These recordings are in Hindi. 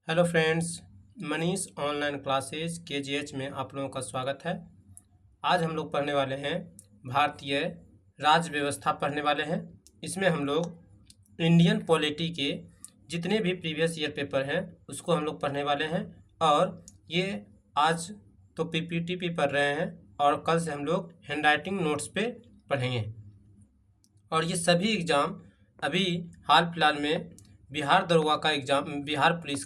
Hello friends, Manish online classes KGH में आप लोगों का स्वागत है। आज हम लोग पढ़ने वाले हैं भारतीय राज्य व्यवस्था पढ़ने वाले हैं। इसमें हम लोग इंडियन पॉलिटी के जितने भी प्रीवियस ईयर पेपर हैं उसको हम लोग पढ़ने वाले हैं। और ये आज तो पीपीटी पे पढ़ रहे हैं और कल से हम लोग हैंडराइटिंग नोट्स पे पढ़ेंगे। और ये सभी एग्ज़ाम अभी हाल फिलहाल में बिहार दरोगा का एग्ज़ाम, बिहार पुलिस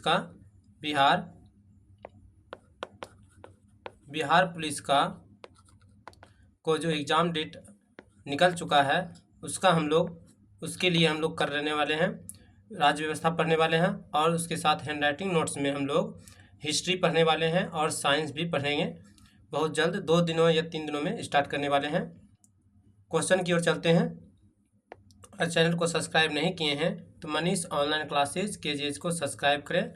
का को जो एग्ज़ाम डेट निकल चुका है उसके लिए हम लोग करने वाले हैं, राज्य व्यवस्था पढ़ने वाले हैं। और उसके साथ हैंडराइटिंग नोट्स में हम लोग हिस्ट्री पढ़ने वाले हैं और साइंस भी पढ़ेंगे। बहुत जल्द 2 दिनों या 3 दिनों में स्टार्ट करने वाले हैं। क्वेश्चन की ओर चलते हैं। और चैनल को सब्सक्राइब नहीं किए हैं तो मनीष ऑनलाइन क्लासेस केजीएच को सब्सक्राइब करें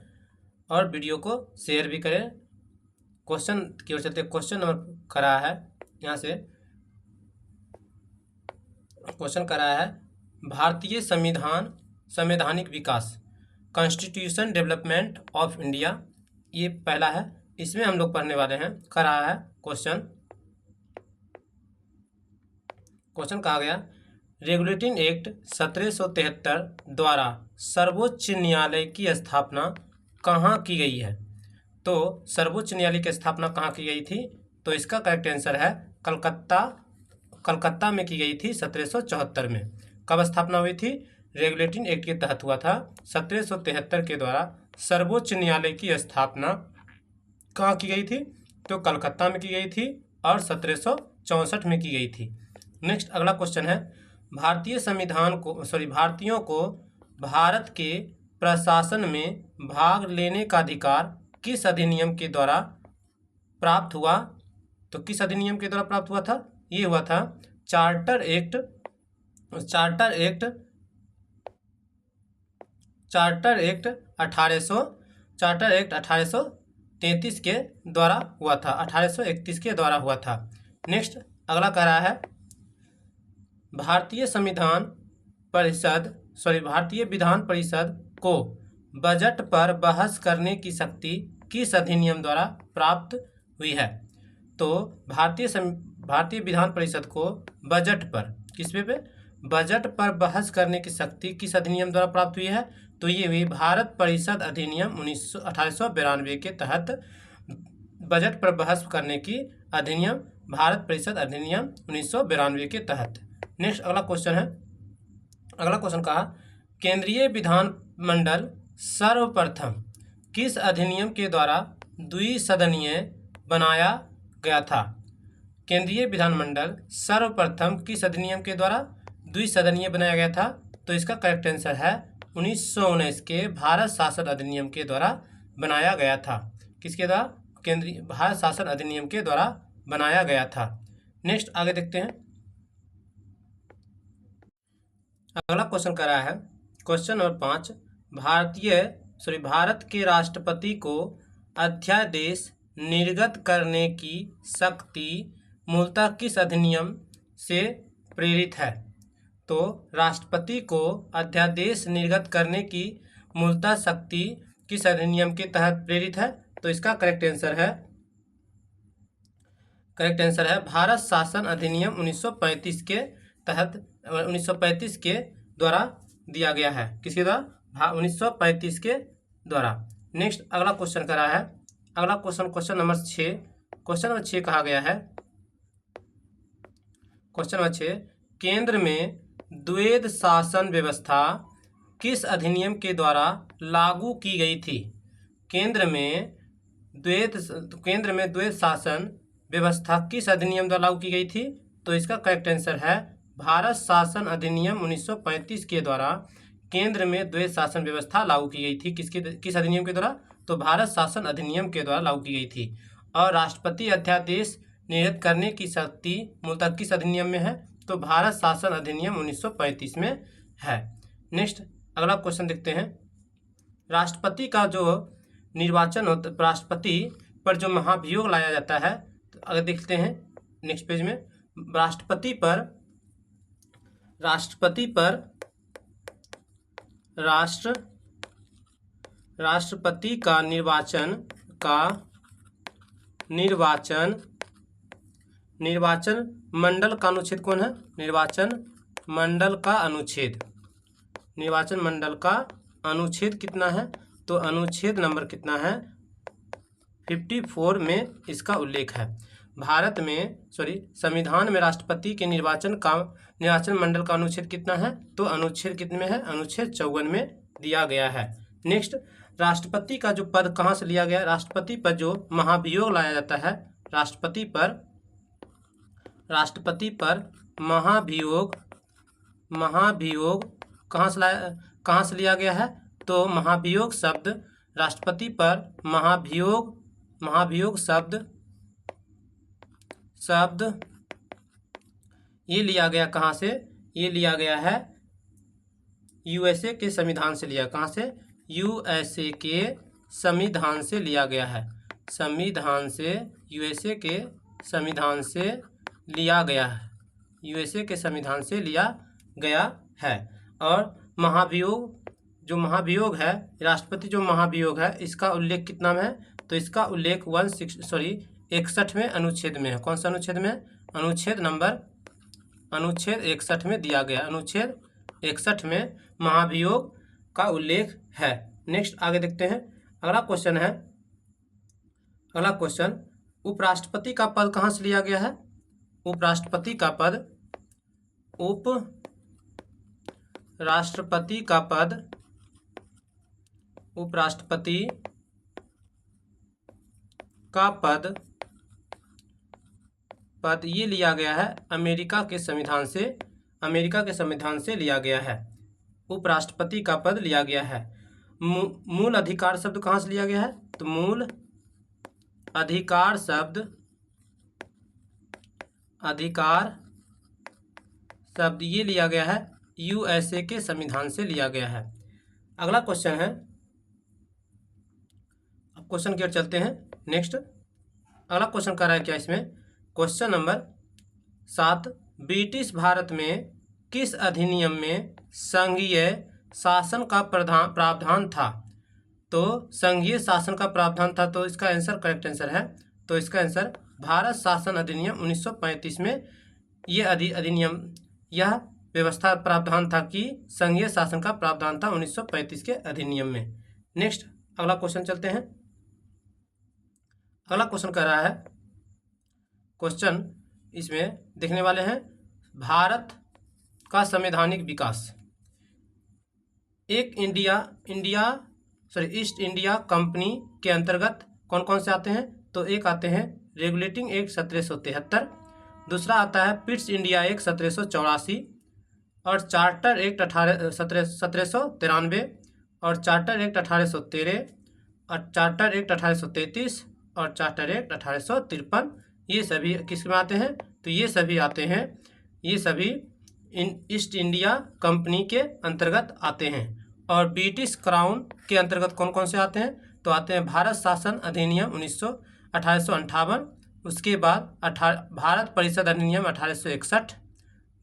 और वीडियो को शेयर भी करें। क्वेश्चन की ओर चलते हैं। क्वेश्चन नंबर करा है, यहाँ से क्वेश्चन करा है भारतीय संवैधानिक विकास, कॉन्स्टिट्यूशन डेवलपमेंट ऑफ इंडिया। ये पहला है, इसमें हम लोग पढ़ने वाले हैं। करा है क्वेश्चन कहा गया रेगुलेटिंग एक्ट 1773 द्वारा सर्वोच्च न्यायालय की स्थापना कहाँ की गई है? तो सर्वोच्च न्यायालय की स्थापना कहाँ की गई थी? तो इसका करेक्ट आंसर है कलकत्ता में की गई थी 1774 में। कब स्थापना हुई थी? रेगुलेटिंग एक्ट के तहत हुआ था। 1773 के द्वारा सर्वोच्च न्यायालय की स्थापना कहाँ की गई थी? तो कलकत्ता में की गई थी और 1764 में की गई थी। नेक्स्ट अगला क्वेश्चन है भारतीयों को भारत के प्रशासन में भाग लेने का अधिकार किस अधिनियम के द्वारा प्राप्त हुआ? तो किस अधिनियम के द्वारा प्राप्त हुआ था? ये हुआ था चार्टर एक्ट 1833 के द्वारा हुआ था, 1831 के द्वारा हुआ था। नेक्स्ट अगला कह रहा है भारतीय विधान परिषद को बजट पर बहस करने की शक्ति किस अधिनियम द्वारा प्राप्त हुई है? तो भारतीय विधान परिषद को बजट पर बजट पर बहस करने की शक्ति किस अधिनियम द्वारा प्राप्त हुई है? तो ये हुई भारत परिषद अधिनियम 1892 के तहत बजट पर बहस करने की अधिनियम, भारत परिषद अधिनियम 1992 के तहत। नेक्स्ट अगला क्वेश्चन कहा केंद्रीय विधानमंडल सर्वप्रथम किस अधिनियम के द्वारा द्विसदनीय बनाया गया था? केंद्रीय विधानमंडल सर्वप्रथम किस अधिनियम के द्वारा द्विसदनीय बनाया गया था? तो इसका करेक्ट आंसर है 1919 के भारत शासन अधिनियम के द्वारा बनाया गया था। किसके द्वारा? केंद्रीय भारत शासन अधिनियम के द्वारा बनाया गया था। नेक्स्ट आगे देखते हैं। अगला क्वेश्चन कर रहा है क्वेश्चन नंबर 5 भारत के राष्ट्रपति को अध्यादेश निर्गत करने की शक्ति मूलतः किस अधिनियम से प्रेरित है? तो राष्ट्रपति को अध्यादेश निर्गत करने की मूलतः शक्ति किस अधिनियम के तहत प्रेरित है? तो इसका करेक्ट आंसर है भारत शासन अधिनियम 1935 के तहत 1935 के द्वारा दिया गया है। किसके द्वारा? 1935 के द्वारा। नेक्स्ट अगला क्वेश्चन करा है अगला क्वेश्चन नंबर 6 कहा गया है क्वेश्चन नंबर 6 केंद्र में द्वैध शासन व्यवस्था किस अधिनियम के द्वारा लागू की गई थी? केंद्र में द्वैध शासन व्यवस्था किस अधिनियम द्वारा लागू की गई थी? तो इसका करेक्ट आंसर है भारत शासन अधिनियम 1935 के द्वारा केंद्र में द्वैध शासन व्यवस्था लागू की गई थी। किस अधिनियम के द्वारा? तो भारत शासन अधिनियम के द्वारा लागू की गई थी। और राष्ट्रपति अध्यादेश निर्गत करने की शक्ति मूलतः किस अधिनियम में है? तो भारत शासन अधिनियम 1935 में है। नेक्स्ट अगला क्वेश्चन देखते हैं। राष्ट्रपति का जो निर्वाचन होता, राष्ट्रपति पर जो महाभियोग लाया जाता है, तो अगर देखते हैं नेक्स्ट पेज में, राष्ट्रपति पर राष्ट्रपति का निर्वाचन मंडल का अनुच्छेद कौन है? निर्वाचन मंडल का अनुच्छेद कितना है? तो अनुच्छेद नंबर कितना है? 54 में इसका उल्लेख है। संविधान में राष्ट्रपति के निर्वाचन मंडल का अनुच्छेद कितना है? तो अनुच्छेद कितने में है? अनुच्छेद 54 में दिया गया है। नेक्स्ट, राष्ट्रपति का जो पद कहाँ से लिया गया? राष्ट्रपति पर जो महाभियोग लाया जाता है, राष्ट्रपति पर महाभियोग कहाँ से लिया गया है? तो महाभियोग शब्द, राष्ट्रपति पर महाभियोग शब्द ये लिया गया कहाँ से? ये लिया गया है यूएसए के संविधान से लिया। कहाँ से? यूएसए के संविधान से लिया गया है। यूएसए के संविधान से लिया गया है। यूएसए के संविधान से लिया गया है। और महाभियोग है, राष्ट्रपति जो महाभियोग है, इसका उल्लेख कितना में है? तो इसका उल्लेख 61वें अनुच्छेद में है। कौन सा अनुच्छेद में? अनुच्छेद 61 में दिया गया। अनुच्छेद 61 में महाभियोग का उल्लेख है। नेक्स्ट आगे देखते हैं। अगला क्वेश्चन, उपराष्ट्रपति का पद कहाँ से लिया गया है? उपराष्ट्रपति का पद ये लिया गया है अमेरिका के संविधान से लिया गया है। उपराष्ट्रपति का पद लिया गया है। मूल अधिकार शब्द कहाँ से लिया गया है? तो मूल अधिकार शब्द ये लिया गया है यूएसए के संविधान से लिया गया है। अगला क्वेश्चन है, अब क्वेश्चन की ओर चलते हैं। नेक्स्ट अगला क्वेश्चन कर रहा है क्या इसमें? क्वेश्चन नंबर 7, ब्रिटिश भारत में किस अधिनियम में संघीय शासन का प्रावधान था? तो संघीय शासन का प्रावधान था, तो इसका आंसर, करेक्ट आंसर है, तो इसका आंसर भारत शासन अधिनियम 1935 में यह व्यवस्था प्रावधान था कि संघीय शासन का प्रावधान था 1935 के अधिनियम में। नेक्स्ट अगला क्वेश्चन चलते हैं। अगला क्वेश्चन कह रहा है, क्वेश्चन इसमें देखने वाले हैं, भारत का संवैधानिक विकास। ईस्ट इंडिया कंपनी के अंतर्गत कौन कौन से आते हैं? तो एक आते हैं रेगुलेटिंग एक्ट 1773, दूसरा आता है पिट्स इंडिया एक्ट 1784 और चार्टर एक्ट 1793 और चार्टर एक्ट 1813 और चार्टर एक्ट 1833 और चार्टर एक्ट 1853। ये सभी किस में आते हैं? तो ये सभी ईस्ट इंडिया कंपनी के अंतर्गत आते हैं। और ब्रिटिश क्राउन के अंतर्गत कौन कौन से आते हैं? तो आते हैं भारत शासन अधिनियम 1858, उसके बाद भारत परिषद अधिनियम 1861,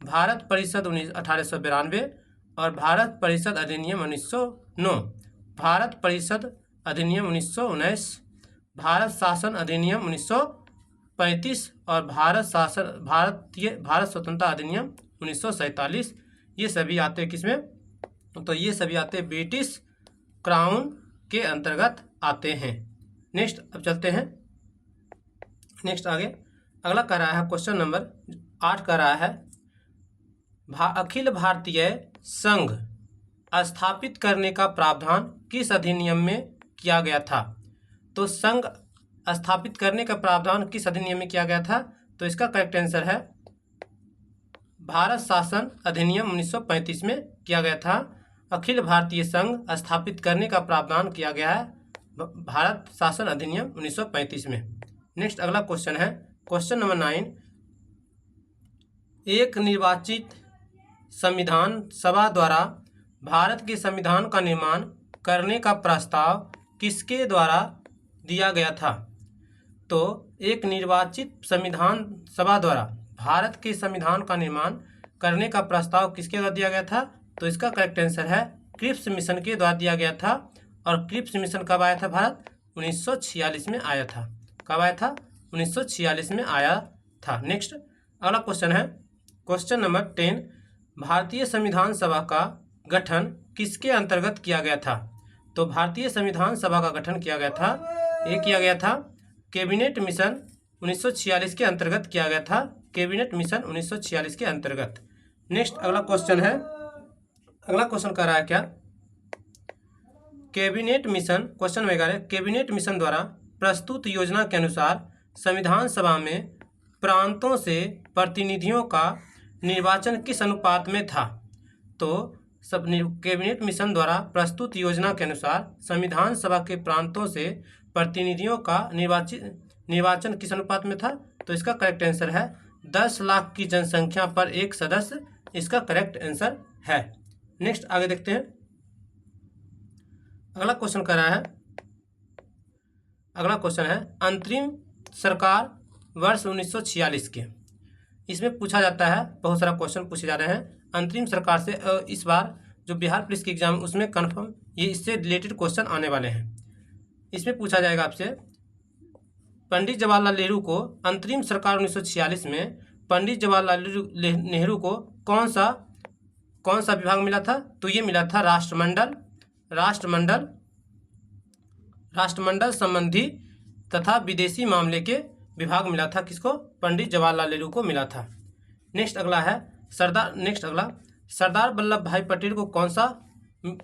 भारत परिषद 1892 और भारत परिषद अधिनियम 1909, भारत परिषद अधिनियम 1919, भारत शासन अधिनियम 1935 और भारत स्वतंत्रता अधिनियम 1947। ये सभी आते हैं किसमें? तो ये सभी आते हैं ब्रिटिश क्राउन के अंतर्गत आते हैं। नेक्स्ट अब चलते हैं। नेक्स्ट आगे अगला कर रहा है क्वेश्चन नंबर 8 कर रहा है, अखिल भारतीय संघ स्थापित करने का प्रावधान किस अधिनियम में किया गया था? तो संघ स्थापित करने का प्रावधान किस अधिनियम में किया गया था? तो इसका करेक्ट आंसर है भारत शासन अधिनियम 1935 में किया गया था। अखिल भारतीय संघ स्थापित करने का प्रावधान किया गया है भारत शासन अधिनियम 1935 में। नेक्स्ट अगला क्वेश्चन है क्वेश्चन नंबर 9, एक निर्वाचित संविधान सभा द्वारा भारत के संविधान का निर्माण करने का प्रस्ताव किसके द्वारा दिया गया था? तो एक निर्वाचित संविधान सभा द्वारा भारत के संविधान का निर्माण करने का प्रस्ताव किसके द्वारा दिया गया था? तो इसका करेक्ट आंसर है क्रिप्स मिशन के द्वारा दिया गया था। और क्रिप्स मिशन कब आया था भारत? 1946 में आया था। कब आया था? 1946 में आया था। नेक्स्ट अगला क्वेश्चन है क्वेश्चन नंबर 10, भारतीय संविधान सभा का गठन किसके अंतर्गत किया गया था? तो भारतीय संविधान सभा का गठन किया गया था, ये किया गया था कैबिनेट मिशन 1946 के अंतर्गत किया गया था। कैबिनेट मिशन 1946 के अंतर्गत। नेक्स्ट अगला क्वेश्चन है, अगला क्वेश्चन कर रहा है क्या? Cabinet mission, question 11, cabinet mission द्वारा प्रस्तुत योजना के अनुसार संविधान सभा में प्रांतों से प्रतिनिधियों का निर्वाचन किस अनुपात में था? तो सब कैबिनेट मिशन द्वारा प्रस्तुत योजना के अनुसार संविधान सभा के प्रांतों से प्रतिनिधियों का निर्वाचन किस अनुपात में था? तो इसका करेक्ट आंसर है 10 लाख की जनसंख्या पर एक सदस्य, इसका करेक्ट आंसर है। नेक्स्ट आगे देखते हैं, अगला क्वेश्चन कर रहा है, अगला क्वेश्चन है अंतरिम सरकार वर्ष 1946 के। इसमें पूछा जाता है, बहुत सारा क्वेश्चन पूछे जा रहे हैं अंतरिम सरकार से। इस बार जो बिहार पुलिस की एग्जाम उसमें कन्फर्म ये इससे रिलेटेड क्वेश्चन आने वाले हैं। इसमें पूछा जाएगा आपसे, पंडित जवाहरलाल नेहरू को अंतरिम सरकार 1946 में पंडित जवाहरलाल नेहरू को कौन सा विभाग मिला था? तो ये मिला था राष्ट्रमंडल संबंधी तथा विदेशी मामले के विभाग मिला था। किसको? पंडित जवाहरलाल नेहरू को मिला था। नेक्स्ट अगला है सरदार वल्लभ भाई पटेल को कौन सा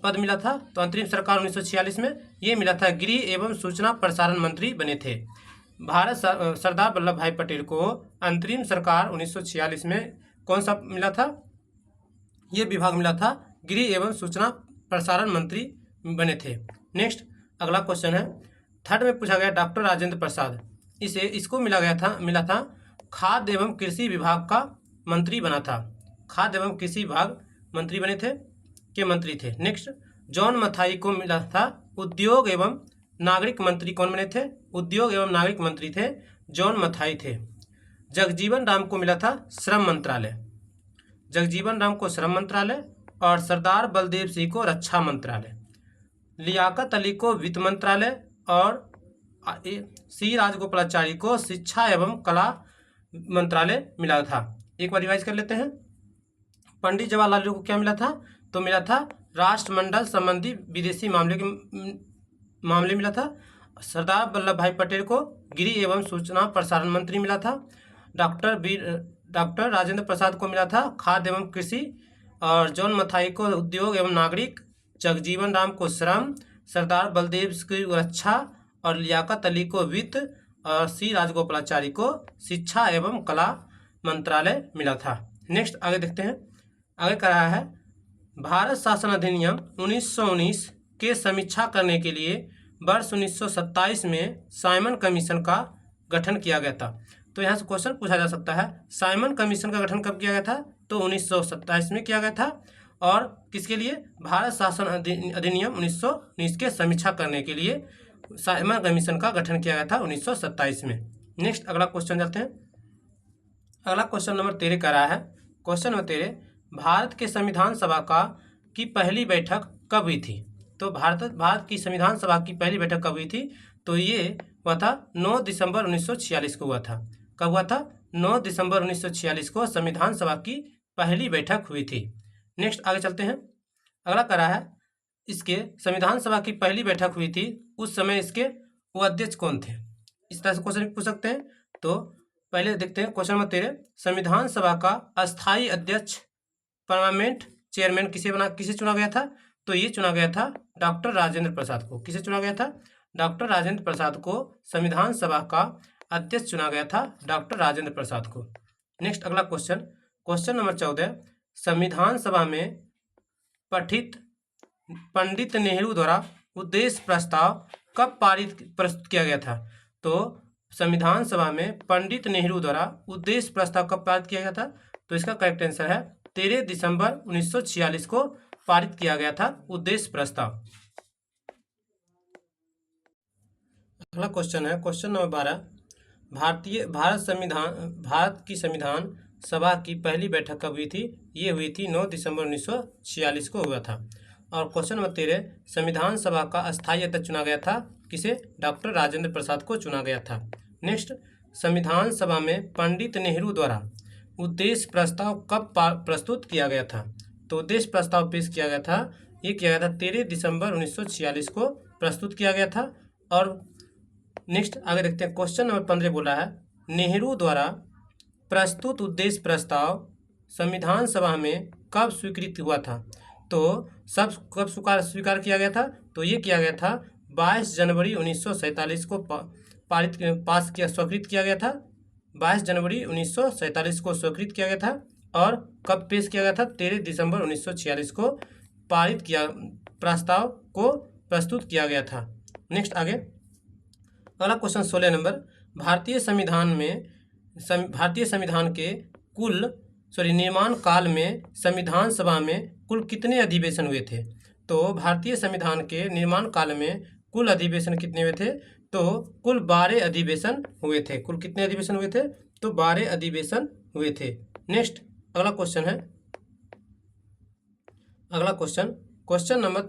पद मिला था? तो अंतरिम सरकार 1946 में ये मिला था, गृह एवं सूचना प्रसारण मंत्री बने थे। सरदार वल्लभ भाई पटेल को अंतरिम सरकार 1946 में कौन सा मिला था? ये विभाग मिला था, गृह एवं सूचना प्रसारण मंत्री बने थे। नेक्स्ट अगला क्वेश्चन है, थर्ड में पूछा गया डॉक्टर राजेंद्र प्रसाद, इसको मिला था खाद्य एवं कृषि विभाग का मंत्री बना था। खाद्य एवं कृषि विभाग मंत्री बने थे के मंत्री थे। नेक्स्ट जॉन मथाई को मिला था उद्योग एवं नागरिक मंत्री। कौन बने थे? उद्योग एवं नागरिक मंत्री थे, जॉन मथाई थे। जगजीवन राम को मिला था श्रम मंत्रालय, जगजीवन राम को श्रम मंत्रालय, और सरदार बलदेव सिंह को रक्षा मंत्रालय। लियाकत अली को वित्त मंत्रालय और सी राजगोपालाचारी को शिक्षा एवं कला मंत्रालय मिला था। एक बार रिवाइज कर लेते हैं। पंडित जवाहरलाल नेहरू को क्या मिला था? तो मिला था राष्ट्रमंडल संबंधी विदेशी मामले मिला था। सरदार वल्लभ भाई पटेल को गृह एवं सूचना प्रसारण मंत्री मिला था। डॉक्टर राजेंद्र प्रसाद को मिला था खाद्य एवं कृषि, और जॉन मथाई को उद्योग एवं नागरिक, जगजीवन राम को श्रम, सरदार बलदेव सिंह को रक्षा, और लियाकत अली को वित्त, और सी राजगोपालाचारी को शिक्षा एवं कला मंत्रालय मिला था। नेक्स्ट आगे देखते हैं, आगे कर रहा है भारत शासन अधिनियम 1919 के समीक्षा करने के लिए वर्ष 1927 में साइमन कमीशन का गठन किया गया था। तो यहाँ से क्वेश्चन पूछा जा सकता है, साइमन कमीशन का गठन कब किया गया था? तो 1927 में किया गया था, और किसके लिए? भारत शासन अधिनियम 1919 के समीक्षा करने के लिए साइमन कमीशन का गठन किया गया था 1927 में। नेक्स्ट अगला क्वेश्चन चलते हैं, अगला क्वेश्चन नंबर 13 का रहा है, क्वेश्चन नंबर 13, भारत के संविधान सभा की पहली बैठक कब हुई थी? तो भारत की संविधान सभा की पहली बैठक कब हुई थी? तो ये हुआ था 9 दिसंबर 1946 को हुआ था। कब हुआ था? 9 दिसंबर 1946 को संविधान सभा की पहली बैठक हुई थी। नेक्स्ट आगे चलते हैं, अगला करा है, इसके संविधान सभा की पहली बैठक हुई थी, उस समय इसके वो अध्यक्ष कौन थे? इस तरह से क्वेश्चन पूछ सकते हैं। तो पहले देखते हैं क्वेश्चन नंबर 13, संविधान सभा का अस्थायी अध्यक्ष परमानेंट चेयरमैन किसे चुना गया था? तो ये चुना गया था डॉक्टर राजेंद्र प्रसाद को। किसे चुना गया था? डॉक्टर राजेंद्र प्रसाद को संविधान सभा का अध्यक्ष चुना गया था, डॉक्टर राजेंद्र प्रसाद को। नेक्स्ट अगला क्वेश्चन, क्वेश्चन नंबर 14, संविधान सभा में पठित पंडित नेहरू द्वारा उद्देश्य प्रस्ताव कब प्रस्तुत किया गया था? तो संविधान सभा में पंडित नेहरू द्वारा उद्देश्य प्रस्ताव कब पारित किया गया था? तो इसका करेक्ट आंसर है 13 दिसंबर 1946 को पारित किया गया था उद्देश्य प्रस्ताव। अगला क्वेश्चन है क्वेश्चन नंबर 12, भारत की संविधान सभा की पहली बैठक कब हुई थी? ये हुई थी 9 दिसंबर 1946 को हुआ था। और क्वेश्चन नंबर 13, संविधान सभा का अस्थायी अध्यक्ष चुना गया था किसे? डॉक्टर राजेंद्र प्रसाद को चुना गया था। नेक्स्ट, संविधान सभा में पंडित नेहरू द्वारा उद्देश्य प्रस्ताव कब प्रस्तुत किया गया था? तो उद्देश्य प्रस्ताव पेश किया गया था, ये किया गया था 13 दिसंबर 1946 को प्रस्तुत किया गया था। और नेक्स्ट आगे देखते हैं, क्वेश्चन नंबर 15 बोला है, नेहरू द्वारा प्रस्तुत उद्देश्य प्रस्ताव संविधान सभा में कब स्वीकृत हुआ था? तो सब कब स्वीकार किया गया था? तो ये किया गया था 22 जनवरी 1947 को स्वीकृत किया गया था। 22 जनवरी 1947 को स्वीकृत किया गया था। और कब पेश किया गया था? 13 दिसंबर 1946 को प्रस्ताव को प्रस्तुत किया गया था। नेक्स्ट आगे अगला क्वेश्चन 16 नंबर, भारतीय संविधान के निर्माण काल में संविधान सभा में कुल कितने अधिवेशन हुए थे? तो भारतीय संविधान के निर्माण काल में कुल अधिवेशन कितने हुए थे? तो कुल 12 अधिवेशन हुए थे। कुल कितने अधिवेशन हुए थे? तो 12 अधिवेशन हुए थे। नेक्स्ट अगला क्वेश्चन है, अगला क्वेश्चन नंबर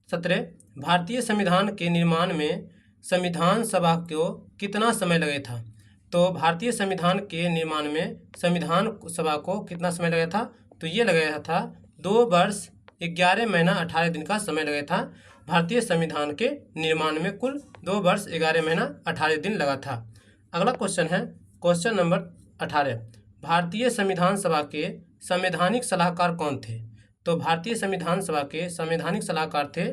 17, भारतीय संविधान के निर्माण में संविधान सभा को कितना समय लगा था? तो भारतीय संविधान के निर्माण में संविधान सभा को कितना समय लगा था? तो ये लगाया था 2 वर्ष 11 महीना 18 दिन का समय लगा था। भारतीय संविधान के निर्माण में कुल 2 वर्ष 11 महीना 18 दिन लगा था। अगला क्वेश्चन है क्वेश्चन नंबर 18, भारतीय संविधान सभा के संवैधानिक सलाहकार कौन थे? तो भारतीय संविधान सभा के संवैधानिक सलाहकार थे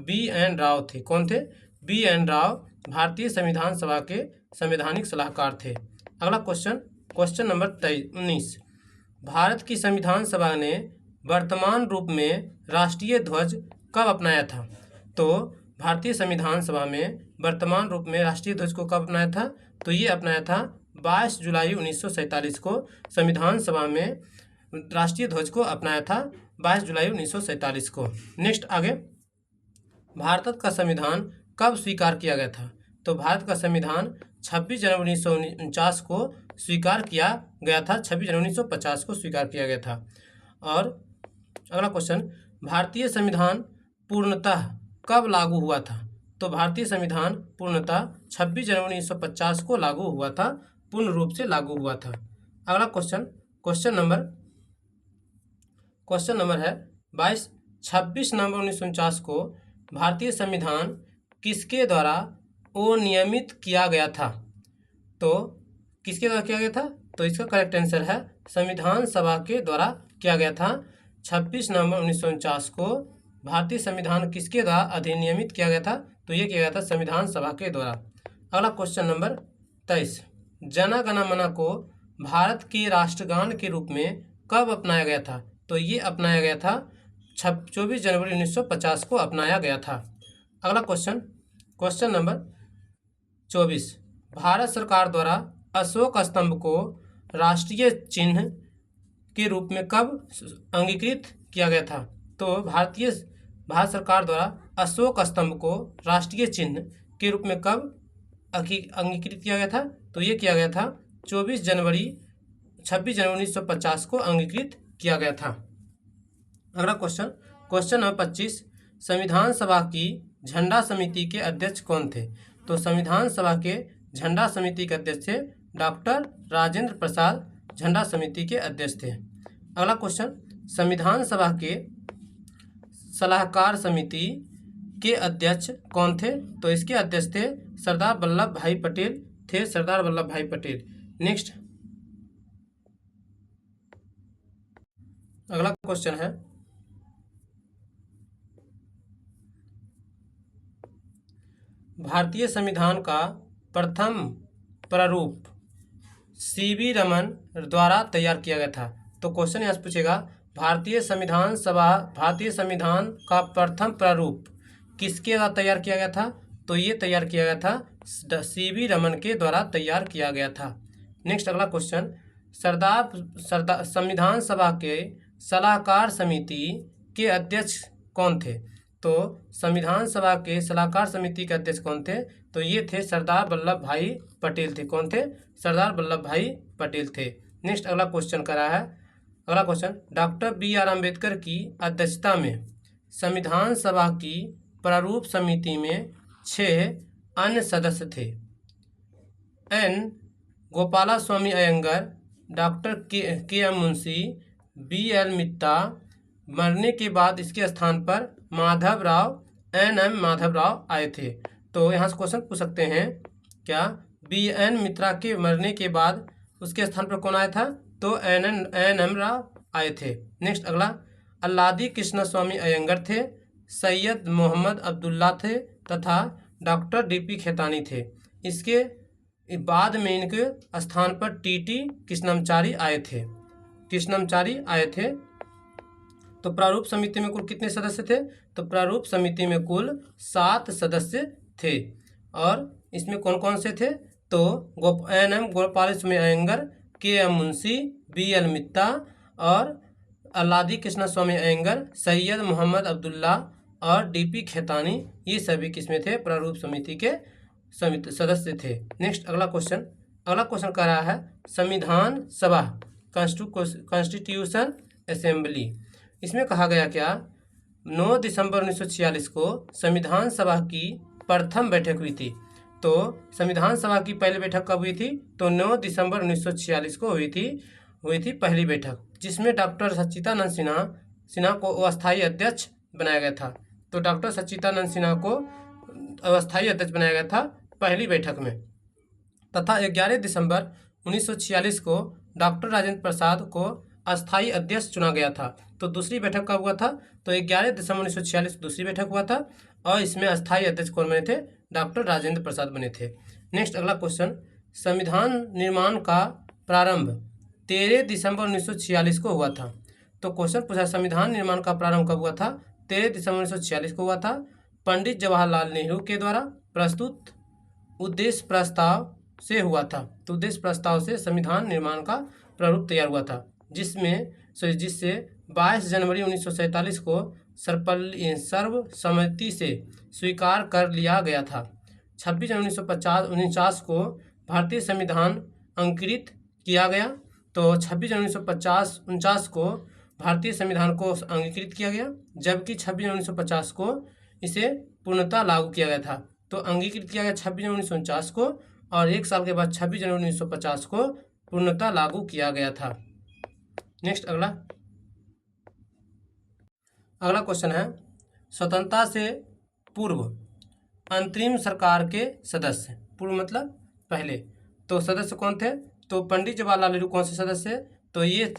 BN राव थे। कौन थे? BN राव भारतीय संविधान सभा के संवैधानिक सलाहकार थे। अगला क्वेश्चन नंबर 19, भारत की संविधान सभा ने वर्तमान रूप में राष्ट्रीय ध्वज कब अपनाया था? तो भारतीय संविधान सभा में वर्तमान रूप में राष्ट्रीय ध्वज को कब अपनाया था? तो ये अपनाया था 22 जुलाई 1947 को संविधान सभा में राष्ट्रीय ध्वज को अपनाया था 22 जुलाई 1947 को। नेक्स्ट आगे, भारत का संविधान कब स्वीकार किया गया था? तो भारत का संविधान 26 जनवरी 1949 को स्वीकार किया गया था। 26 जनवरी 1950 को स्वीकार किया गया था। और अगला क्वेश्चन, भारतीय संविधान पूर्णतः कब लागू हुआ था? तो भारतीय संविधान पूर्णतः 26 जनवरी 1950 को लागू हुआ था, पूर्ण रूप से लागू हुआ था। अगला क्वेश्चन नंबर है 22, 26 नवंबर 1949 को भारतीय संविधान किसके द्वारा अनियमित किया गया था? तो किसके द्वारा किया गया था? तो इसका करेक्ट आंसर है संविधान सभा के द्वारा किया गया था। 26 नवंबर 1949 को भारतीय संविधान किसके द्वारा अधिनियमित किया गया था? तो ये किया गया था संविधान सभा के द्वारा। अगला क्वेश्चन नंबर 23, जन गण मन को भारत के राष्ट्रगान के रूप में कब अपनाया गया था? तो ये अपनाया गया था 24 जनवरी 1950 को अपनाया गया था। अगला क्वेश्चन नंबर 24, भारत सरकार द्वारा अशोक स्तंभ को राष्ट्रीय चिन्ह के रूप में कब अंगीकृत किया गया था? तो भारत सरकार द्वारा अशोक स्तंभ को राष्ट्रीय चिन्ह के रूप में कब अंगीकृत किया गया था? तो ये किया गया था 26 जनवरी 1950 को अंगीकृत किया गया था। अगला क्वेश्चन नंबर 25, संविधान सभा की झंडा समिति के अध्यक्ष कौन थे? तो संविधान सभा के झंडा समिति के अध्यक्ष थे डॉक्टर राजेंद्र प्रसाद, झंडा समिति के अध्यक्ष थे। अगला क्वेश्चन, संविधान सभा के सलाहकार समिति के अध्यक्ष कौन थे? तो इसके अध्यक्ष थे सरदार वल्लभ भाई पटेल थे, सरदार वल्लभ भाई पटेल। नेक्स्ट अगला क्वेश्चन है भारतीय संविधान का प्रथम प्रारूप CV रमन द्वारा तैयार किया गया था। तो क्वेश्चन यहाँ से पूछेगा भारतीय संविधान का प्रथम प्रारूप किसके द्वारा तैयार किया गया था? तो ये तैयार किया गया था CV रमन के द्वारा तैयार किया गया था। नेक्स्ट अगला क्वेश्चन, संविधान सभा के सलाहकार समिति के अध्यक्ष कौन थे? तो संविधान सभा के सलाहकार समिति के अध्यक्ष कौन थे? तो ये थे सरदार वल्लभ भाई पटेल थे। कौन थे? सरदार वल्लभ भाई पटेल थे। नेक्स्ट अगला क्वेश्चन करा है अगला question, doctor B R Ambedkar की अध्यक्षता में संविधान सभा की प्रारूप समिति में 6 अन्य सदस्य थे। एन गोपालास्वामी अयंगर, डॉक्टर के एम मुंशी, बी एल मित्ता। मरने के बाद इसके स्थान पर एन एम माधवराव आए थे। तो यहाँ से क्वेश्चन पूछ सकते हैं, क्या बी एन मित्रा के मरने के बाद उसके स्थान पर कौन आया था? तो एन एम राव आए थे। नेक्स्ट अगला, अल्लादी कृष्ण स्वामी अयंगर थे, सैयद मोहम्मद अब्दुल्ला थे तथा डॉक्टर डीपी खेतानी थे। इसके बाद में इनके स्थान पर टीटी कृष्णमचारी आए थे। तो प्रारूप समिति में कुल कितने सदस्य थे? तो प्रारूप समिति में कुल 7 सदस्य थे। और इसमें कौन कौन से थे? तो एन एम गोपालास्वामी अयंगर, के एम मुंशी, बी एल मित्ता और अल्लादी कृष्ण स्वामी अयंगर, सैयद मोहम्मद अब्दुल्ला और डीपी खेतानी, ये सभी किसमें थे? प्रारूप समिति के सदस्य थे। नेक्स्ट अगला क्वेश्चन कह रहा है संविधान सभा, कॉन्स्टिट्यूशन असेंबली। इसमें कहा गया क्या? 9 दिसंबर 1946 को संविधान सभा की प्रथम बैठक हुई थी। तो संविधान सभा की पहली बैठक कब हुई थी? तो 9 दिसंबर 1946 को हुई थी पहली बैठक, जिसमें डॉक्टर सच्चिदानंद सिन्हा को अस्थायी अध्यक्ष बनाया गया था। तो डॉक्टर सच्चिदानंद सिन्हा को अस्थायी अध्यक्ष बनाया गया था पहली बैठक में। तथा 11 दिसंबर 1946 को डॉक्टर राजेंद्र प्रसाद को अस्थायी अध्यक्ष चुना गया था। तो दूसरी बैठक कब हुआ था? तो 11 दिसंबर 1946 दूसरी बैठक हुआ था और इसमें अस्थायी अध्यक्ष कौन बने थे? डॉक्टर राजेंद्र प्रसाद बने थे। नेक्स्ट अगला क्वेश्चन, संविधान निर्माण का प्रारंभ 13 दिसंबर 1946 को हुआ था। तो क्वेश्चन पूछा संविधान निर्माण का प्रारंभ कब हुआ था? 13 दिसंबर 1946 को हुआ था। पंडित जवाहरलाल नेहरू के द्वारा प्रस्तुत उद्देश्य प्रस्ताव से हुआ था। तो उद्देश्य प्रस्ताव से संविधान निर्माण का प्रारूप तैयार हुआ था, जिससे 22 जनवरी 1947 को सर्वसम्मति से स्वीकार कर लिया गया था। 26 जनवरी 1949 को भारतीय संविधान अंकित किया गया। तो 26 जनवरी 1949 को भारतीय संविधान को अंगीकृत किया गया, जबकि 26 जनवरी 1950 को इसे पूर्णतः लागू किया गया था। तो अंगीकृत किया गया 26 जनवरी 1949 को और 1 साल के बाद 26 जनवरी 1950 को पूर्णतः लागू किया गया था। नेक्स्ट अगला क्वेश्चन है स्वतंत्रता से पूर्व अंतरिम सरकार के सदस्य। पूर्व मतलब पहले। तो सदस्य कौन थे? तो पंडित जवाहरलाल नेहरू कौन से सदस्य? तो ये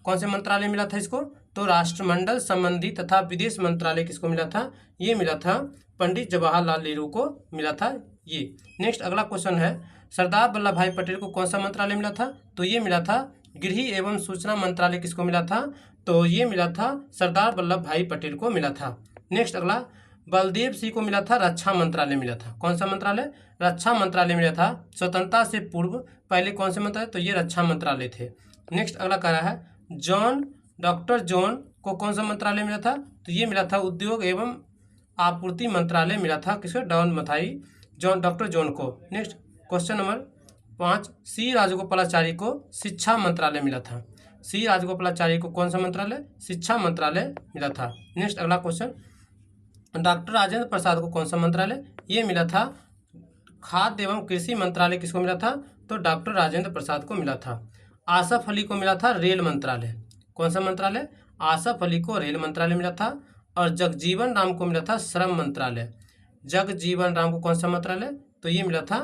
कौन से मंत्रालय मिला था इसको? तो राष्ट्रमंडल संबंधी तथा विदेश मंत्रालय किसको मिला था? ये मिला था पंडित जवाहरलाल नेहरू को मिला था ये। नेक्स्ट अगला क्वेश्चन है सरदार वल्लभ भाई पटेल को कौन सा मंत्रालय मिला था? तो ये मिला था गृह एवं सूचना मंत्रालय किसको मिला था? तो ये मिला था सरदार वल्लभ भाई पटेल को मिला था। नेक्स्ट अगला बलदेव सिंह को मिला था रक्षा मंत्रालय मिला था। कौन सा मंत्रालय? रक्षा मंत्रालय मिला था। स्वतंत्रता से पूर्व पहले कौन से मंत्रालय? तो ये रक्षा मंत्रालय थे। नेक्स्ट अगला कह रहा है डॉक्टर जॉन को कौन सा मंत्रालय मिला था? तो ये मिला था उद्योग एवं आपूर्ति मंत्रालय मिला था किसको? डॉक्टर जॉन को। नेक्स्ट क्वेश्चन नंबर 5, सी राजगोपालाचारी को शिक्षा मंत्रालय मिला था। सी राजगोपालाचारी को कौन सा मंत्रालय? शिक्षा मंत्रालय मिला था। नेक्स्ट अगला क्वेश्चन, डॉक्टर राजेंद्र प्रसाद को कौन सा मंत्रालय? ये मिला था खाद्य एवं कृषि मंत्रालय किसको मिला था? तो डॉक्टर राजेंद्र प्रसाद को मिला था। आसफ अली को मिला था रेल मंत्रालय। कौन सा मंत्रालय? आसफ अली को रेल मंत्रालय मिला था। और जगजीवन राम को मिला था श्रम मंत्रालय। जगजीवन राम को कौन सा मंत्रालय? तो ये मिला था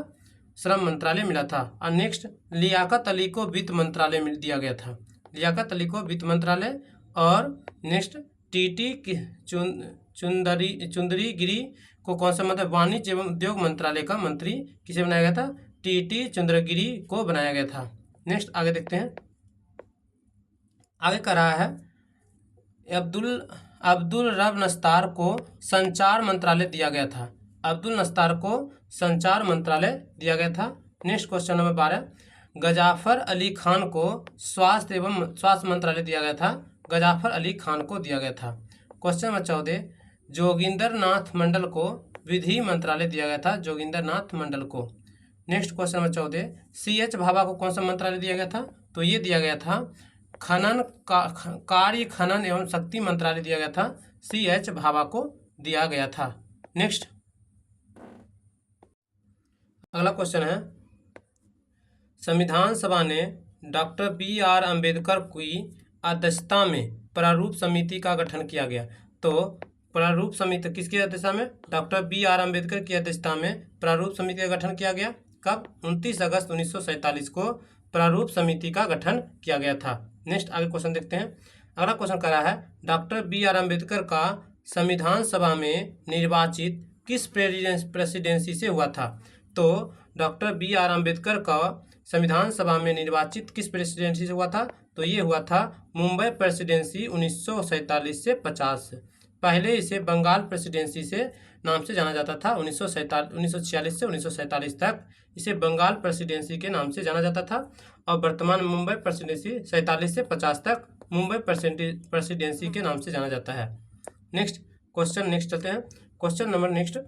श्रम मंत्रालय मिला था। और नेक्स्ट लियाकत अली को वित्त मंत्रालय दिया गया था। लियाकत अली को वित्त मंत्रालय। और नेक्स्ट टीटी चुंदरीगिरी को कौन सा मतलब वाणिज्य एवं उद्योग मंत्रालय का मंत्री किसे बनाया गया था? टीटी चुंदरगिरी को बनाया गया था। नेक्स्ट आगे देखते हैं। आगे कर रहा है अब्दुल रब नस्तार को संचार मंत्रालय दिया गया था। अब्दुल नस्तार को संचार मंत्रालय दिया गया था। Next question number 12, Gazafar Ali Khan को स्वास्थ्य मंत्रालय दिया गया था। गजाफर अली खान को दिया गया था। क्वेश्चन नंबर 14, जोगिंदर नाथ मंडल को विधि मंत्रालय दिया गया था। जोगिंदर नाथ मंडल को। Next question number 14, CH Bhabha को कौन सा मंत्रालय दिया गया था? तो ये दिया गया था खनन कार्य खनन एवं शक्ति मंत्रालय दिया गया था, CH भाभा को दिया गया था। नेक्स्ट अगला क्वेश्चन है, संविधान सभा ने डॉक्टर BR अम्बेडकर की अध्यक्षता में प्रारूप समिति का गठन किया गया। तो प्रारूप समिति किसकी अध्यक्षता में? डॉक्टर BR अम्बेडकर की अध्यक्षता में प्रारूप समिति का गठन किया गया। कब? 29 अगस्त 1947 को प्रारूप समिति का गठन किया गया था। नेक्स्ट आगे क्वेश्चन देखते हैं। अगला क्वेश्चन कर रहा है, डॉक्टर BR अम्बेडकर का संविधान सभा में निर्वाचित किस प्रेसिडेंसी से हुआ था? तो डॉक्टर BR अम्बेडकर का संविधान सभा में निर्वाचित किस प्रेसिडेंसी से हुआ था? तो ये हुआ था मुंबई प्रेसिडेंसी 1947 से 50। पहले इसे बंगाल प्रेसिडेंसी से नाम से जाना जाता था। 1946 से 1947 तक इसे बंगाल प्रेसिडेंसी के नाम से जाना जाता था और वर्तमान मुंबई प्रेसिडेंसी 47 से 50 तक मुंबई प्रेसिडेंसी के नाम से जाना जाता है। नेक्स्ट चलते हैं। क्वेश्चन नंबर नेक्स्ट,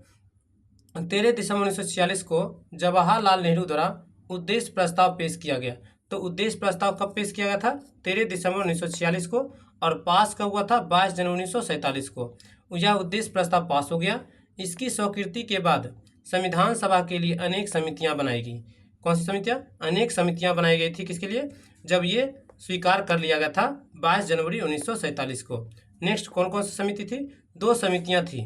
13 दिसंबर 1946 को जवाहरलाल नेहरू द्वारा उद्देश्य प्रस्ताव पेश किया गया। तो उद्देश्य प्रस्ताव कब पेश किया गया था? 13 दिसंबर 1946 को, और पास कब हुआ था? 22 जनवरी 1947 को यह उद्देश्य प्रस्ताव पास हो गया। इसकी स्वीकृति के बाद संविधान सभा के लिए अनेक समितियां बनाई गई। कौन सी समितियां? अनेक समितियां बनाई गई थी। किसके लिए? जब ये स्वीकार कर लिया गया था 22 जनवरी 1947 को। नेक्स्ट कौन कौन सी समिति थी? 2 समितियां थी,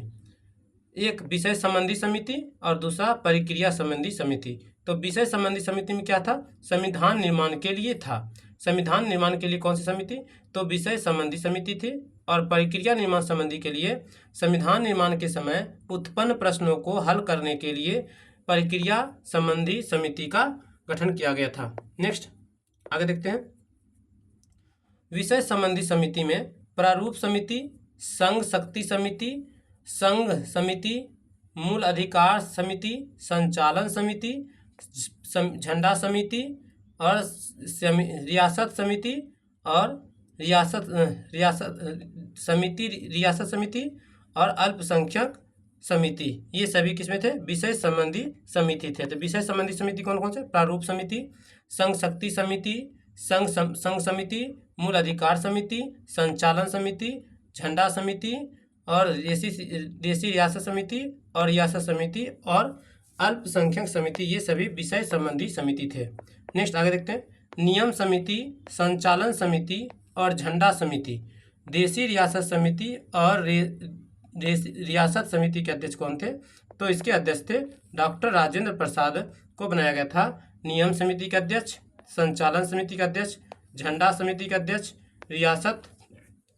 एक विषय संबंधी समिति और दूसरा प्रक्रिया संबंधी समिति। तो विषय संबंधी समिति में क्या था? संविधान निर्माण के लिए था। संविधान निर्माण के लिए कौन सी समिति? तो विषय संबंधी समिति थी। और प्रक्रिया निर्माण संबंधी के लिए संविधान निर्माण के समय उत्पन्न प्रश्नों को हल करने के लिए प्रक्रिया संबंधी समिति का गठन किया गया था। नेक्स्ट आगे देखते हैं। विषय संबंधी समिति में प्रारूप समिति, संघ शक्ति समिति, संघ समिति, मूल अधिकार समिति, संचालन समिति, झंडा समिति और रियासत समिति और रियासत समिति और अल्पसंख्यक समिति, ये सभी किसमें थे? विषय संबंधी समिति थे। तो विषय संबंधी समिति कौन कौन से? प्रारूप समिति, संघ शक्ति समिति, संघ समिति, मूल अधिकार समिति, संचालन समिति, झंडा समिति और देशी रियासत समिति और रियासत समिति और अल्पसंख्यक समिति, ये सभी विषय संबंधी समिति थे। नेक्स्ट आगे देखते हैं। नियम समिति, संचालन समिति और झंडा समिति, देशी रियासत समिति और रियासत समिति के अध्यक्ष कौन थे? तो इसके अध्यक्ष थे डॉक्टर राजेंद्र प्रसाद को बनाया गया था नियम समिति के अध्यक्ष, संचालन समिति के अध्यक्ष, झंडा समिति के अध्यक्ष, रियासत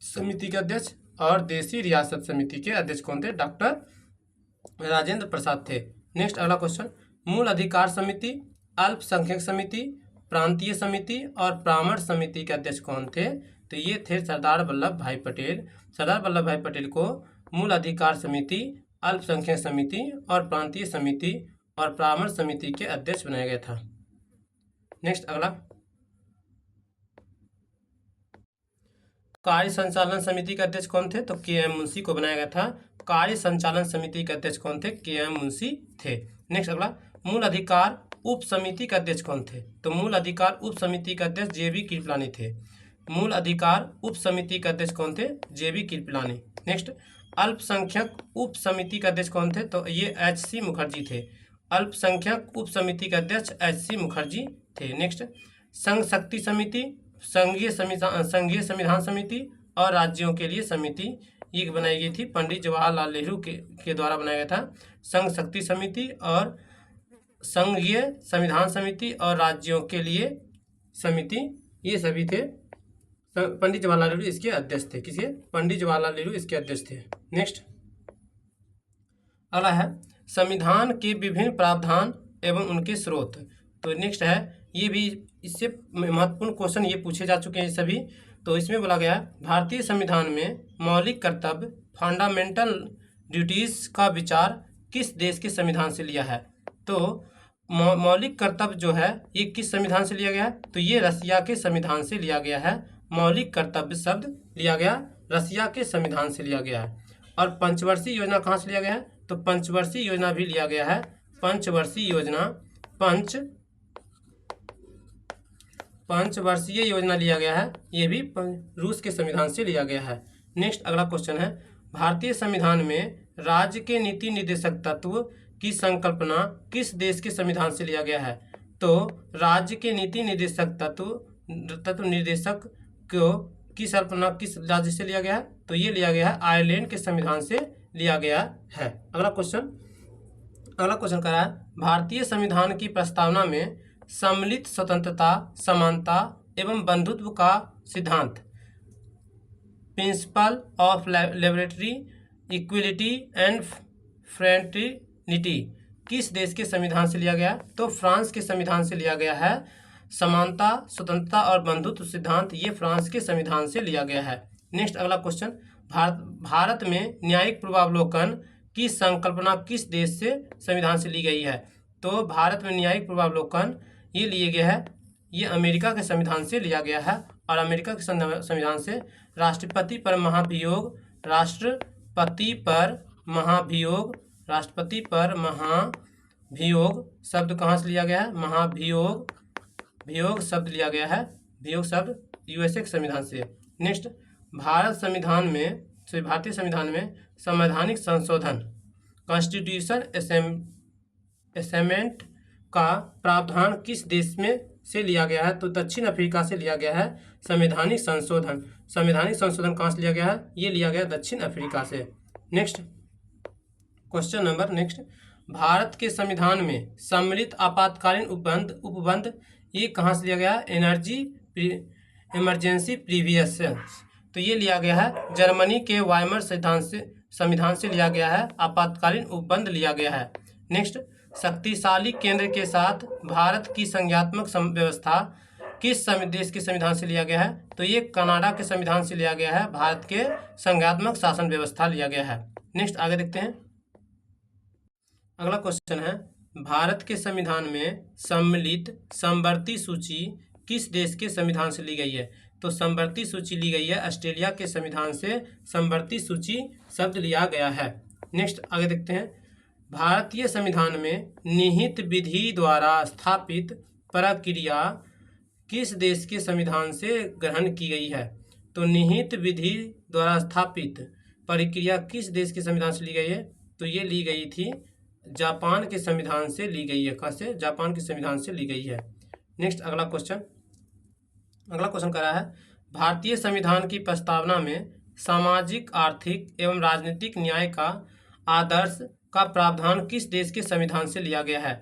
समिति के अध्यक्ष और देशी रियासत समिति के अध्यक्ष कौन थे? डॉक्टर राजेंद्र प्रसाद थे। नेक्स्ट अगला क्वेश्चन, मूल अधिकार समिति, अल्पसंख्यक समिति, प्रांतीय समिति और ब्राह्मण समिति के अध्यक्ष कौन थे? तो ये थे सरदार वल्लभ भाई पटेल। सरदार वल्लभ भाई पटेल को मूल अधिकार समिति, अल्पसंख्यक समिति और प्रांतीय समिति और ब्राह्मण समिति के अध्यक्ष बनाया गया था। नेक्स्ट अगला, कार्य संचालन समिति के अध्यक्ष कौन थे? तो KM मुंशी को बनाया गया था। कार्य संचालन समिति के अध्यक्ष कौन थे? KM मुंशी थे। नेक्स्ट अगला, मूल अधिकार उप समिति के अध्यक्ष कौन थे? तो मूल अधिकार उप समिति के अध्यक्ष JB कृपलानी थे। मूल अधिकार उप समिति के अध्यक्ष कौन थे? JB कृपलानी। नेक्स्ट, अल्पसंख्यक उप समिति के अध्यक्ष कौन थे? तो ये HC मुखर्जी थे। अल्पसंख्यक उप समिति के अध्यक्ष HC मुखर्जी थे। नेक्स्ट, संघ शक्ति समिति, संघीय संविधान समिति और राज्यों के लिए समिति, ये बनाई गई थी पंडित जवाहरलाल नेहरू के द्वारा बनाया गया था। संघ शक्ति समिति और संघीय संविधान समिति और राज्यों के लिए समिति, ये सभी थे। पंडित जवाहरलाल नेहरू इसके अध्यक्ष थे। किसके? पंडित जवाहरलाल नेहरू इसके अध्यक्ष थे। नेक्स्ट अगला है संविधान के विभिन्न प्रावधान एवं उनके स्रोत। तो नेक्स्ट है, ये भी इससे महत्वपूर्ण क्वेश्चन ये पूछे जा चुके हैं सभी। तो इसमें बोला गया भारतीय संविधान में मौलिक कर्तव्य फंडामेंटल ड्यूटीज का विचार किस देश के संविधान से लिया है? तो मौलिक कर्तव्य जो है ये किस संविधान से लिया गया है? तो ये रसिया के संविधान से लिया गया है। मौलिक कर्तव्य शब्द लिया गया रसिया के संविधान से लिया गया है। और पंचवर्षीय योजना कहाँ से लिया गया है? तो पंचवर्षीय योजना भी लिया गया है। पंचवर्षीय योजना 5 वर्षीय योजना लिया गया है, ये भी रूस के संविधान से लिया गया है। नेक्स्ट अगला क्वेश्चन है, भारतीय संविधान में राज्य के नीति निर्देशक तत्व की संकल्पना किस देश के संविधान से लिया गया है? तो राज्य के नीति निर्देशक तत्व निर्देशक को की कल्पना किस राज्य से लिया गया है? तो ये लिया गया है आयरलैंड के संविधान से लिया गया है। अगला क्वेश्चन कह रहा है, भारतीय संविधान की प्रस्तावना में सम्मिलित स्वतंत्रता, समानता एवं बंधुत्व का सिद्धांत principle of liberty, equality and fraternity किस देश के संविधान से लिया गया? तो फ्रांस के संविधान से लिया गया है। समानता, स्वतंत्रता और बंधुत्व सिद्धांत ये फ्रांस के संविधान से लिया गया है। नेक्स्ट अगला क्वेश्चन, भारत में न्यायिक पूर्वावलोकन की संकल्पना किस देश से संविधान से ली गई है? तो भारत में न्यायिक पूर्वावलोकन ये लिए गया है, ये अमेरिका के संविधान से लिया गया है। और अमेरिका के संविधान से राष्ट्रपति पर महाभियोग शब्द कहाँ से लिया गया है? महाभियोग शब्द लिया गया है, वियोग शब्द यूएसए के संविधान से। नेक्स्ट, भारतीय संविधान में संवैधानिक संशोधन कॉन्स्टिट्यूशन अमेंडमेंट का प्रावधान किस देश में से लिया गया है? तो दक्षिण अफ्रीका से लिया गया है संवैधानिक संशोधन कहाँ से लिया गया है? ये लिया गया दक्षिण अफ्रीका से। नेक्स्ट क्वेश्चन नंबर भारत के संविधान में सम्मिलित आपातकालीन उपबंध ये कहाँ से लिया गया है? एनर्जी इमरजेंसी प्रिवियस, तो ये लिया गया है जर्मनी के वाइमर संविधान से लिया गया है, आपातकालीन उपबंध लिया गया है। नेक्स्ट, शक्तिशाली केंद्र के साथ भारत की संघात्मक व्यवस्था किस देश के संविधान से लिया गया है? तो ये कनाडा के संविधान से लिया गया है, भारत के संघात्मक शासन व्यवस्था लिया गया है। नेक्स्ट आगे देखते हैं, अगला क्वेश्चन है, भारत के संविधान में सम्मिलित समवर्ती सूची किस देश के संविधान से ली गई है? तो समवर्ती सूची ली गई है ऑस्ट्रेलिया के संविधान से, समवर्ती सूची शब्द लिया गया है। नेक्स्ट आगे देखते हैं, भारतीय संविधान में निहित विधि द्वारा स्थापित प्रक्रिया किस देश के संविधान से ग्रहण की गई है? तो निहित विधि द्वारा स्थापित प्रक्रिया किस देश के संविधान से ली गई है? तो ये ली गई थी जापान के संविधान से ली गई है। कहाँ से? जापान के संविधान से ली गई है। नेक्स्ट अगला क्वेश्चन कर रहा है, भारतीय संविधान की प्रस्तावना में सामाजिक, आर्थिक एवं राजनीतिक न्याय का आदर्श का प्रावधान किस देश के संविधान से लिया गया है?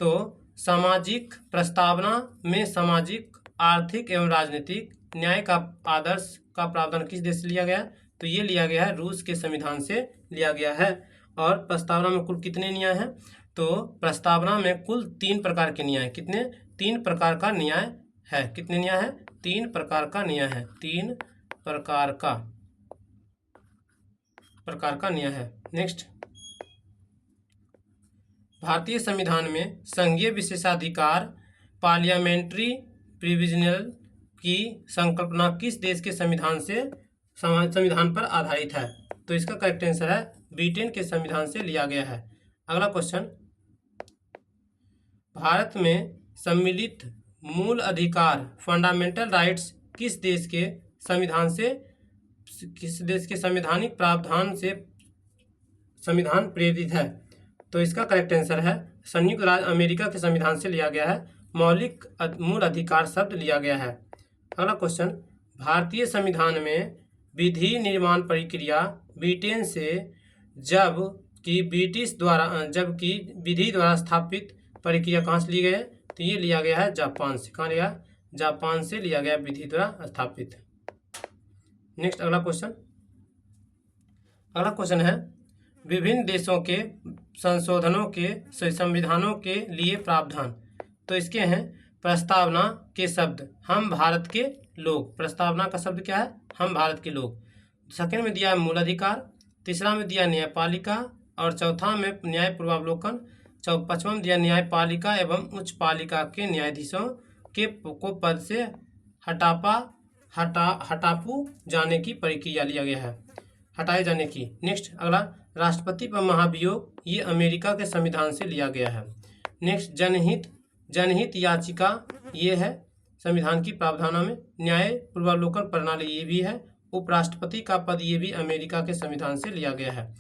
तो प्रस्तावना में सामाजिक, आर्थिक एवं राजनीतिक न्याय का आदर्श का प्रावधान किस देश से लिया गया? तो ये लिया गया है रूस के संविधान से लिया गया है। और प्रस्तावना में कुल कितने न्याय हैं? तो प्रस्तावना में कुल 3 प्रकार के न्याय, कितने? 3 प्रकार का न्याय है। कितने न्याय है? 3 प्रकार का न्याय है। 3 प्रकार का न्याय है। नेक्स्ट, भारतीय संविधान में संघीय विशेषाधिकार पार्लियामेंट्री प्रिविजनल की संकल्पना किस देश के संविधान पर आधारित है? तो इसका करेक्ट आंसर है ब्रिटेन के संविधान से लिया गया है। अगला क्वेश्चन, भारत में सम्मिलित मूल अधिकार फंडामेंटल राइट्स किस देश के संवैधानिक प्रावधान से संविधान प्रेरित है? तो इसका करेक्ट आंसर है संयुक्त राज्य अमेरिका के संविधान से लिया गया है, मौलिक मूल अधिकार शब्द लिया गया है। अगला क्वेश्चन, भारतीय संविधान में विधि निर्माण प्रक्रिया ब्रिटेन से जबकि विधि द्वारा स्थापित प्रक्रिया कहाँ से ली गई है? तो ये लिया गया है जापान से। कहाँ लिया? जापान से लिया गया विधि द्वारा स्थापित। नेक्स्ट अगला क्वेश्चन है, विभिन्न देशों के संविधानों के लिए प्रावधान। तो इसके हैं प्रस्तावना के शब्द हम भारत के लोग। प्रस्तावना का शब्द क्या है? हम भारत के लोग। सेकंड में दिया है मूल अधिकार, तीसरा में दिया न्यायपालिका और चौथा में न्याय पूर्वावलोकन, पांचवा में दिया न्यायपालिका एवं उच्च पालिका के न्यायाधीशों को पद से हटापू जाने की प्रक्रिया लिया गया है, हटाए जाने की। नेक्स्ट अगला, राष्ट्रपति पर महाभियोग ये अमेरिका के संविधान से लिया गया है। नेक्स्ट, जनहित याचिका ये है संविधान की प्रावधानों में। न्याय पूर्वावलोकन प्रणाली ये भी है। उपराष्ट्रपति का पद ये भी अमेरिका के संविधान से लिया गया है।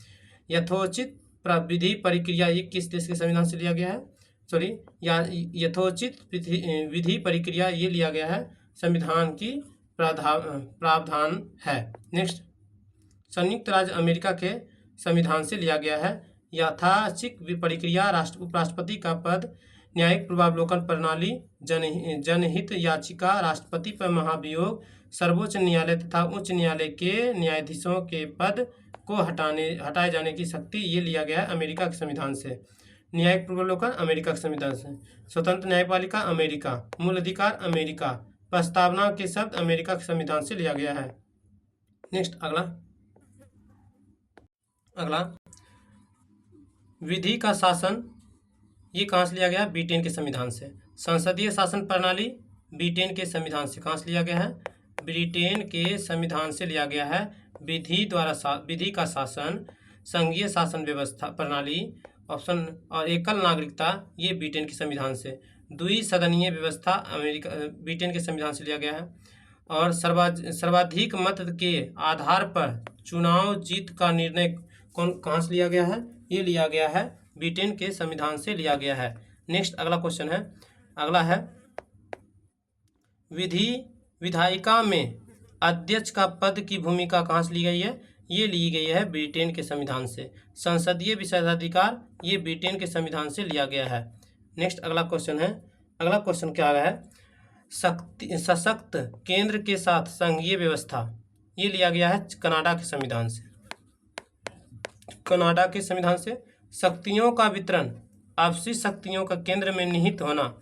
यथोचित विधि प्रक्रिया ये किस देश के संविधान से लिया गया है? सॉरी, यथोचित विधि प्रक्रिया ये लिया गया है, संविधान की प्रावधान है। नेक्स्ट, संयुक्त राज्य अमेरिका के संविधान से लिया गया है। यथाचिक प्रक्रिया, उपराष्ट्रपति का पद, न्यायिक पूर्वावलोकन प्रणाली, जनहित याचिका, राष्ट्रपति पर महाभियोग, सर्वोच्च न्यायालय तथा उच्च न्यायालय के न्यायाधीशों के पद को हटाए जाने की शक्ति ये लिया गया है अमेरिका के संविधान से। न्यायिक पूर्वावलोकन अमेरिका के संविधान से। स्वतंत्र न्यायपालिका अमेरिका, मूल अधिकार अमेरिका, प्रस्तावना के शब्द अमेरिका के संविधान से लिया गया है। नेक्स्ट, अगला विधि का शासन ये कहाँ से लिया गया? ब्रिटेन के संविधान से। संसदीय शासन प्रणाली ब्रिटेन के संविधान से कहाँ से लिया गया है? ब्रिटेन के संविधान से लिया गया है। विधि का शासन, संघीय शासन व्यवस्था प्रणाली ऑप्शन और एकल नागरिकता ये ब्रिटेन के संविधान से। द्विसदनीय व्यवस्था अमेरिका ब्रिटेन के संविधान से लिया गया है। और सर्वाधिक मत के आधार पर चुनाव जीत का निर्णय कहाँ से लिया गया है? ये लिया गया है ब्रिटेन के संविधान से लिया गया है। नेक्स्ट, अगला क्वेश्चन है, अगला है विधायिका में अध्यक्ष का पद की भूमिका कहाँ से ली गई है? ये ली गई है ब्रिटेन के संविधान से। संसदीय विशेषाधिकार ये ब्रिटेन के संविधान से लिया गया है। नेक्स्ट, अगला क्वेश्चन है, अगला क्वेश्चन क्या है? सशक्त केंद्र के साथ संघीय व्यवस्था ये लिया गया है कनाडा के संविधान से। कनाडा के संविधान से। शक्तियों का वितरण, आपसी शक्तियों का केंद्र में निहित होना,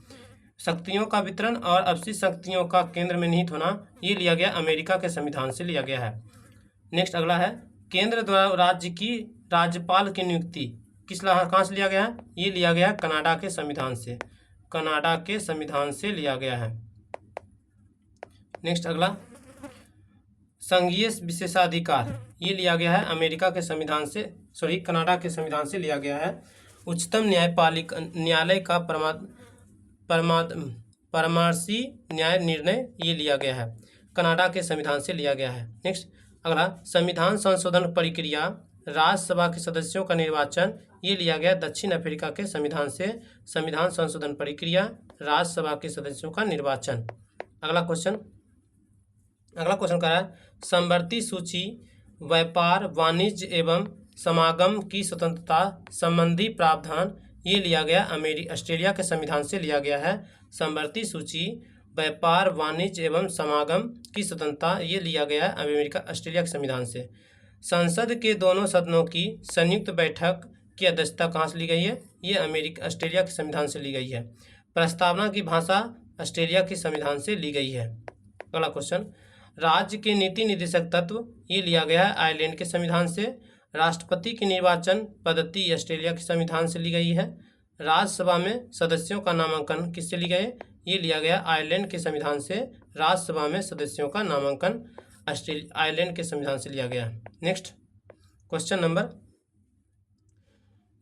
शक्तियों का वितरण और आपसी शक्तियों का केंद्र में निहित होना ये लिया गया अमेरिका के संविधान से लिया गया है। नेक्स्ट, अगला है केंद्र द्वारा राज्य की राज्यपाल की नियुक्ति कहाँ से लिया गया है? ये लिया गया है कनाडा के संविधान से। कनाडा के संविधान से लिया गया है। नेक्स्ट, अगला संघीय विशेषाधिकार ये लिया गया है अमेरिका के संविधान से, सॉरी कनाडा के संविधान से लिया गया है। उच्चतम न्यायालय का परामर्शी न्याय निर्णय ये लिया गया है कनाडा के संविधान से लिया गया है। नेक्स्ट, अगला संविधान संशोधन प्रक्रिया, राज्यसभा के सदस्यों का निर्वाचन ये लिया गया दक्षिण अफ्रीका के संविधान से। संविधान संशोधन प्रक्रिया, राज्यसभा के सदस्यों का निर्वाचन। अगला क्वेश्चन क्या है? समवर्ती सूची व्यापार, वाणिज्य एवं समागम की स्वतंत्रता संबंधी प्रावधान ये लिया गया ऑस्ट्रेलिया के संविधान से लिया गया है। समवर्ती सूची व्यापार, वाणिज्य एवं समागम की स्वतंत्रता ये लिया गया ऑस्ट्रेलिया के संविधान से। संसद के दोनों सदनों की संयुक्त बैठक की अध्यक्षता कहाँ से ली गई है? ये ऑस्ट्रेलिया के संविधान से ली गई है। प्रस्तावना की भाषा ऑस्ट्रेलिया के संविधान से ली गई है। अगला क्वेश्चन, राज्य के नीति निर्देशक तत्व ये लिया गया है आयरलैंड के संविधान से। राष्ट्रपति की निर्वाचन पद्धति ऑस्ट्रेलिया के संविधान से ली गई है। राज्यसभा में सदस्यों का नामांकन किससे ली गई? ये लिया गया आयरलैंड के संविधान से। राज्यसभा में सदस्यों का नामांकन आयरलैंड के संविधान से लिया गया। नेक्स्ट क्वेश्चन नंबर,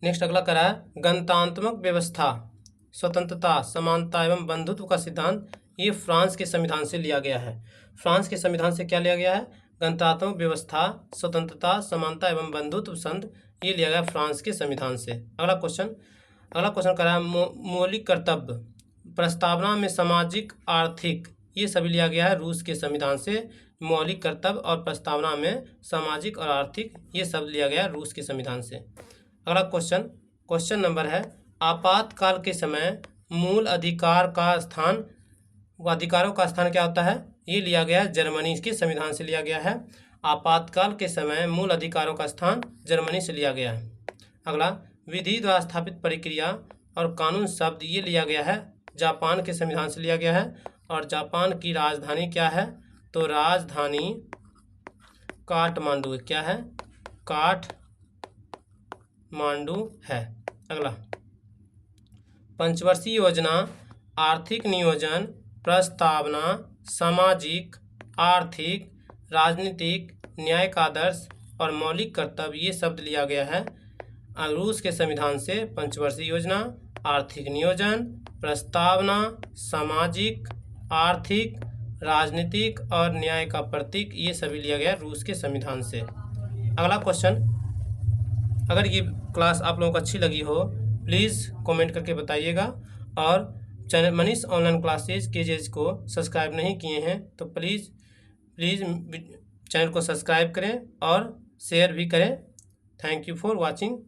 नेक्स्ट अगला करा है गणतंत्रात्मक व्यवस्था, स्वतंत्रता, समानता एवं बंधुत्व का सिद्धांत ये फ्रांस के संविधान से लिया गया है। फ्रांस के संविधान से क्या लिया गया है? गणतंत्रात्मक व्यवस्था, स्वतंत्रता, समानता एवं बंधुत्व संघ ये लिया गया फ्रांस के संविधान से। अगला क्वेश्चन करा है मौलिक कर्तव्य, प्रस्तावना में सामाजिक, आर्थिक ये सभी लिया गया है रूस के संविधान से। मौलिक कर्तव्य और प्रस्तावना में सामाजिक और आर्थिक ये सब लिया गया रूस के संविधान से। अगला क्वेश्चन नंबर है आपातकाल के समय मूल अधिकारों का स्थान क्या होता है? ये लिया गया जर्मनी के संविधान से लिया गया है। आपातकाल के समय मूल अधिकारों का स्थान जर्मनी से लिया गया है। अगला विधि द्वारा स्थापित प्रक्रिया और कानून शब्द ये लिया गया है जापान के संविधान से लिया गया है। और जापान की राजधानी क्या है? तो राजधानी काठमांडू क्या है? काठमांडू है। अगला पंचवर्षीय योजना, आर्थिक नियोजन, प्रस्तावना, सामाजिक, आर्थिक, राजनीतिक, न्यायिक आदर्श और मौलिक कर्तव्य ये शब्द लिया गया है रूस के संविधान से। पंचवर्षीय योजना, आर्थिक नियोजन, प्रस्तावना, सामाजिक, आर्थिक, राजनीतिक और न्याय का प्रतीक, ये सभी लिया गया रूस के संविधान से। अगला क्वेश्चन, अगर ये क्लास आप लोगों को अच्छी लगी हो प्लीज़ कमेंट करके बताइएगा, और channel Manish online classes cages को सब्सक्राइब नहीं किए हैं तो प्लीज़ चैनल को सब्सक्राइब करें और शेयर भी करें। Thank you for watching.